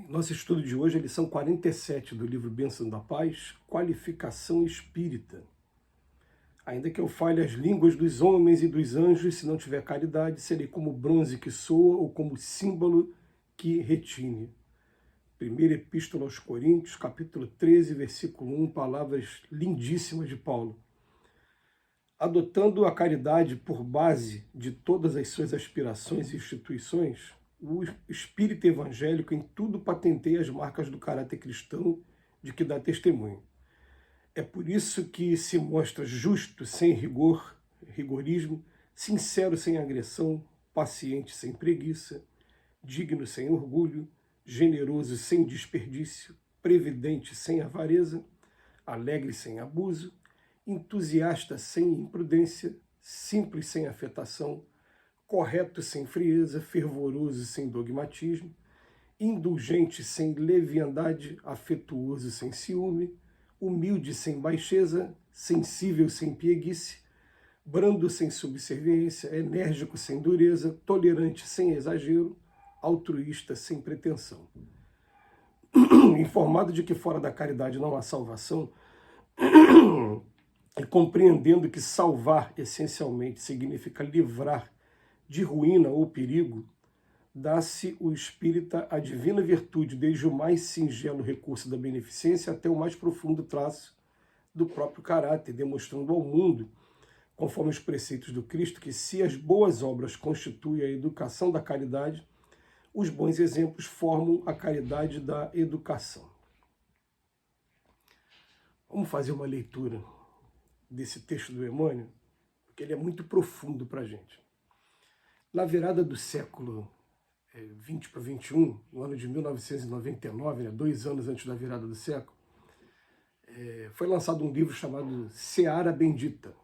Nosso estudo de hoje é a lição 47 do livro Bênção da Paz, Qualificação Espírita. Ainda que eu fale as línguas dos homens e dos anjos, se não tiver caridade, serei como bronze que soa ou como símbolo que retine. Primeira Epístola aos Coríntios, capítulo 13, versículo 1, palavras lindíssimas de Paulo. Adotando a caridade por base de todas as suas aspirações e instituições, o espírito evangélico em tudo patenteia as marcas do caráter cristão de que dá testemunho. É por isso que se mostra justo sem rigorismo, sincero sem agressão, paciente sem preguiça, digno sem orgulho, generoso sem desperdício, previdente sem avareza, alegre sem abuso, entusiasta sem imprudência, simples sem afetação, correto sem frieza, fervoroso sem dogmatismo, indulgente sem leviandade, afetuoso sem ciúme, humilde sem baixeza, sensível sem pieguice, brando sem subserviência, enérgico sem dureza, tolerante sem exagero, altruísta sem pretensão. Informado de que fora da caridade não há salvação, e compreendendo que salvar essencialmente significa livrar de ruína ou perigo, dá-se o espírita a divina virtude, desde o mais singelo recurso da beneficência até o mais profundo traço do próprio caráter, demonstrando ao mundo, conforme os preceitos do Cristo, que se as boas obras constituem a educação da caridade, os bons exemplos formam a caridade da educação. Vamos fazer uma leitura desse texto do Emmanuel, porque ele é muito profundo para a gente. Na virada do século 20 para 21, no ano de 1999, 2 anos antes da virada do século, foi lançado um livro chamado Seara Bendita.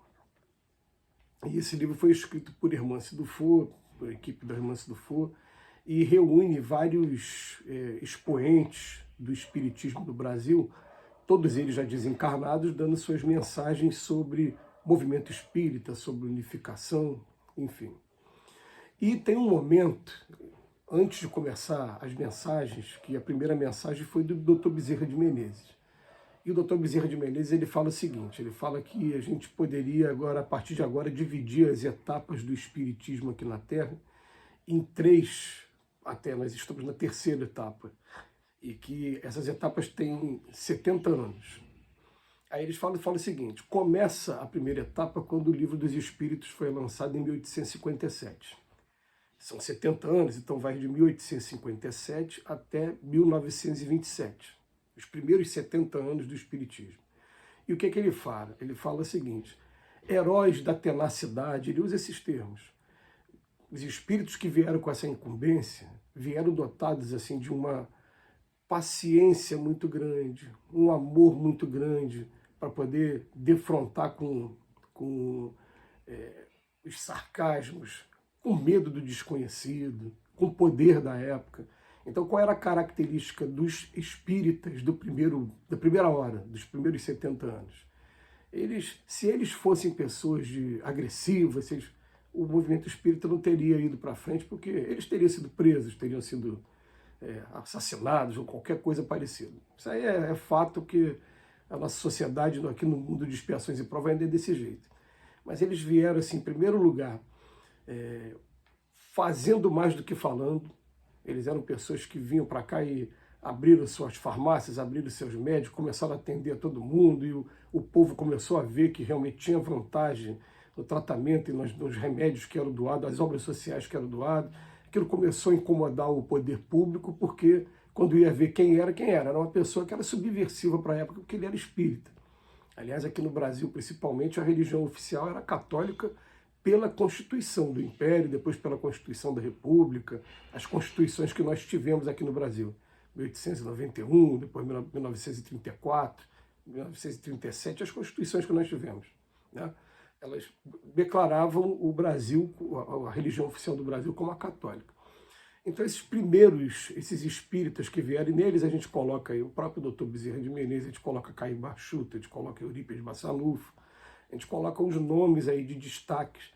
E esse livro foi escrito por Hermance Dufour, por a equipe da Hermance Dufour, e reúne vários expoentes do espiritismo do Brasil, todos eles já desencarnados, dando suas mensagens sobre movimento espírita, sobre unificação, enfim. E tem um momento, antes de começar as mensagens, que a primeira mensagem foi do Dr. Bezerra de Menezes. E o Dr. Bezerra de Menezes ele fala o seguinte, ele fala que a gente poderia agora, a partir de agora, dividir as etapas do espiritismo aqui na Terra em 3, até nós estamos na 3ª etapa, e que essas etapas têm 70 anos. Aí eles falam o seguinte, começa a primeira etapa quando o Livro dos Espíritos foi lançado em 1857. São 70 anos, então vai de 1857 até 1927. Os primeiros 70 anos do Espiritismo. E o que ele fala? Ele fala o seguinte, heróis da tenacidade, ele usa esses termos. Os espíritos que vieram com essa incumbência, vieram dotados assim, de uma paciência muito grande, um amor muito grande, para poder defrontar com os sarcasmos, com medo do desconhecido, com o poder da época. Então, qual era a característica dos espíritas da primeira hora, dos primeiros 70 anos? Se eles fossem pessoas agressivas, o movimento espírita não teria ido para frente, porque eles teriam sido presos, teriam sido assassinados ou qualquer coisa parecida. Isso aí é fato que a nossa sociedade aqui no mundo de expiações e provas ainda é desse jeito. Mas eles vieram, assim, em primeiro lugar, fazendo mais do que falando. Eles eram pessoas que vinham para cá e abriram suas farmácias, abriram seus médicos, começaram a atender a todo mundo, e o povo começou a ver que realmente tinha vantagem no tratamento e nos remédios que eram doados, as obras sociais que eram doadas. Aquilo começou a incomodar o poder público, porque quando ia ver quem era uma pessoa que era subversiva para a época, porque ele era espírita. Aliás, aqui no Brasil, principalmente, a religião oficial era católica pela Constituição do Império, depois pela Constituição da República, as constituições que nós tivemos aqui no Brasil. 1891, depois 1934, 1937, as constituições que nós tivemos, né? Elas declaravam o Brasil, a religião oficial do Brasil, como a católica. Então, esses espíritas que vieram, e neles a gente coloca aí o próprio Dr. Bezerra de Menezes, a gente coloca Caim Barchuta, a gente coloca Eurípides Massanufo, a gente coloca uns nomes aí de destaques,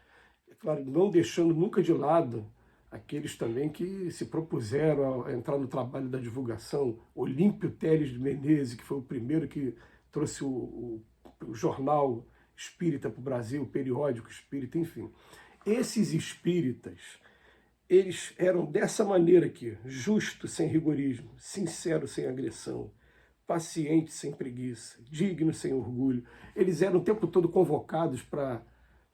é claro, não deixando nunca de lado aqueles também que se propuseram a entrar no trabalho da divulgação. Olímpio Telles de Menezes, que foi o primeiro que trouxe o jornal espírita para o Brasil, o periódico espírita, enfim. Esses espíritas, eles eram dessa maneira aqui, justo sem rigorismo, sincero sem agressão, paciente sem preguiça, digno sem orgulho. Eles eram o tempo todo convocados para,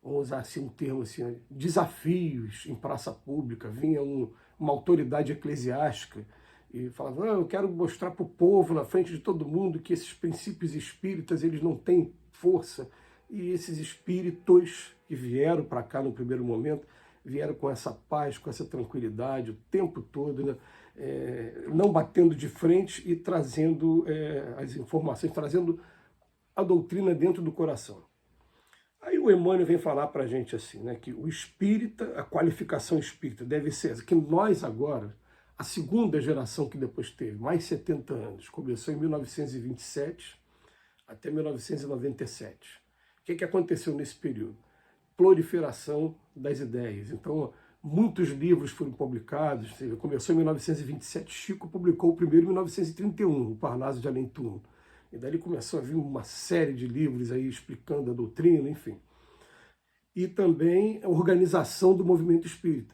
vamos usar assim um termo assim, desafios em praça pública. Vinha uma autoridade eclesiástica e falava: eu quero mostrar para o povo, na frente de todo mundo, que esses princípios espíritas eles não têm força. E esses espíritos que vieram para cá no primeiro momento, vieram com essa paz, com essa tranquilidade o tempo todo, né? Não batendo de frente e trazendo as informações, trazendo a doutrina dentro do coração. Aí o Emmanuel vem falar para a gente assim, né, que o espírita, a qualificação espírita deve ser essa, que nós agora, a segunda geração que depois teve, mais 70 anos, começou em 1927 até 1997. O que aconteceu nesse período? Proliferação das ideias. Então, muitos livros foram publicados. Começou em 1927, Chico publicou o primeiro em 1931, o Parnaso de Além Túmulo. E daí começou a vir uma série de livros aí explicando a doutrina, enfim. E também a organização do movimento espírita.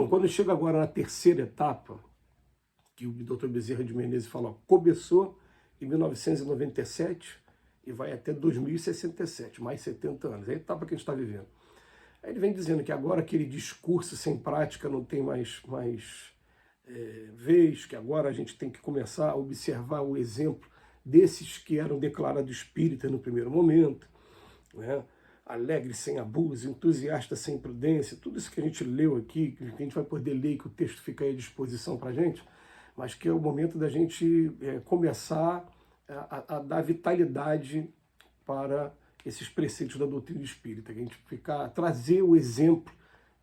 Quando chega agora na terceira etapa, que o Dr. Bezerra de Menezes fala, começou em 1997 e vai até 2067, mais 70 anos. É a etapa que a gente está vivendo. Aí ele vem dizendo que agora aquele discurso sem prática não tem mais vez, que agora a gente tem que começar a observar o exemplo desses que eram declarados espíritas no primeiro momento, né? Alegre sem abuso, entusiasta sem prudência, tudo isso que a gente leu aqui, que a gente vai poder ler e que o texto fica aí à disposição para a gente, mas que é o momento da gente começar a dar vitalidade para esses preceitos da doutrina espírita, que a gente trazer o exemplo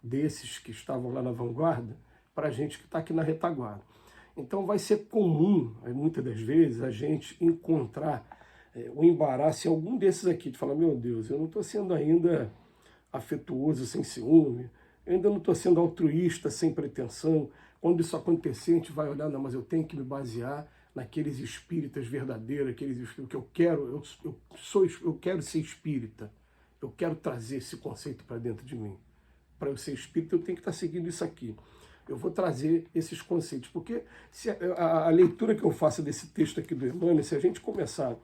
desses que estavam lá na vanguarda para a gente que está aqui na retaguarda. Então vai ser comum, muitas das vezes, a gente encontrar o embaraço em algum desses aqui, de falar, meu Deus, eu não estou sendo ainda afetuoso sem ciúme, eu ainda não estou sendo altruísta sem pretensão. Quando isso acontecer, a gente vai olhar, não, mas eu tenho que me basear naqueles espíritas verdadeiros, aqueles espíritas que eu quero, eu quero ser espírita, eu quero trazer esse conceito para dentro de mim. Para eu ser espírita, eu tenho que estar seguindo isso aqui. Eu vou trazer esses conceitos, porque se a leitura que eu faço desse texto aqui do Emmanuel, se a gente começar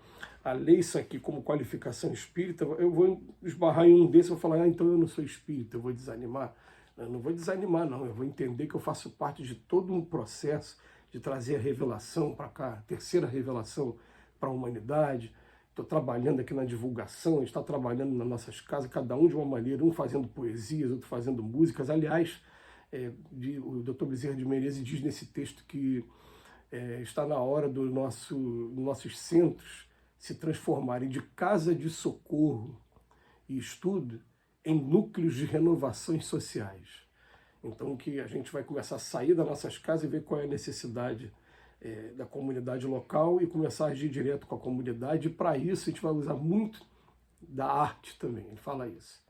a ler isso aqui como qualificação espírita, eu vou esbarrar em um desses e vou falar, então eu não sou espírita, eu vou desanimar. Eu não vou desanimar, não, eu vou entender que eu faço parte de todo um processo de trazer a revelação para cá, a terceira revelação para a humanidade. Estou trabalhando aqui na divulgação, a gente está trabalhando nas nossas casas, cada um de uma maneira, um fazendo poesias, outro fazendo músicas. Aliás, o Dr. Bezerra de Menezes diz nesse texto que está na hora dos nossos centros se transformarem de casa de socorro e estudo em núcleos de renovações sociais. Então, que a gente vai começar a sair das nossas casas e ver qual é a necessidade da comunidade local e começar a agir direto com a comunidade. E para isso a gente vai usar muito da arte também, ele fala isso.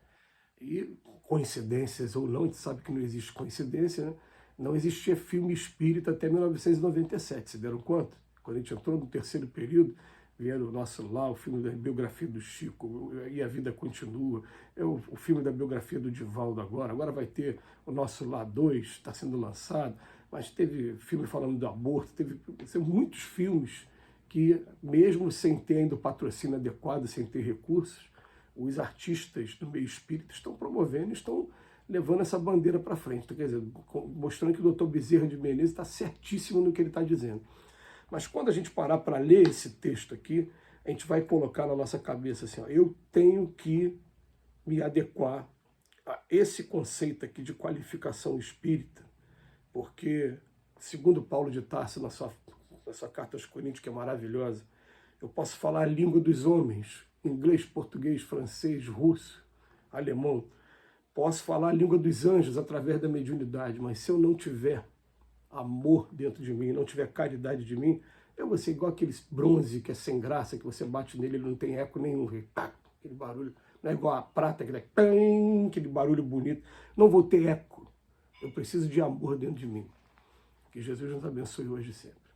E coincidências ou não, a gente sabe que não existe coincidência, né? Não existia filme espírita até 1997, se deram conta? Quando a gente entrou no terceiro período, vieram o filme da biografia do Chico, e a vida continua, o filme da biografia do Divaldo agora vai ter o Nosso Lar 2, está sendo lançado, mas teve filme falando do aborto, teve muitos filmes que, mesmo sem ter ainda o patrocínio adequado, sem ter recursos, os artistas do meio espírita estão promovendo, estão levando essa bandeira para frente. Então, quer dizer, mostrando que o Dr. Bezerra de Menezes está certíssimo no que ele está dizendo. Mas quando a gente parar para ler esse texto aqui, a gente vai colocar na nossa cabeça assim, ó, eu tenho que me adequar a esse conceito aqui de qualificação espírita, porque, segundo Paulo de Tarso, na sua carta aos Coríntios, que é maravilhosa, eu posso falar a língua dos homens, inglês, português, francês, russo, alemão, posso falar a língua dos anjos através da mediunidade, mas se eu não tiver amor dentro de mim, não tiver caridade de mim, eu vou ser igual aquele bronze que é sem graça, que você bate nele, ele não tem eco nenhum, aquele barulho, não é igual a prata, aquele barulho bonito, não vou ter eco, Eu preciso de amor dentro de mim. Que Jesus nos abençoe hoje e sempre.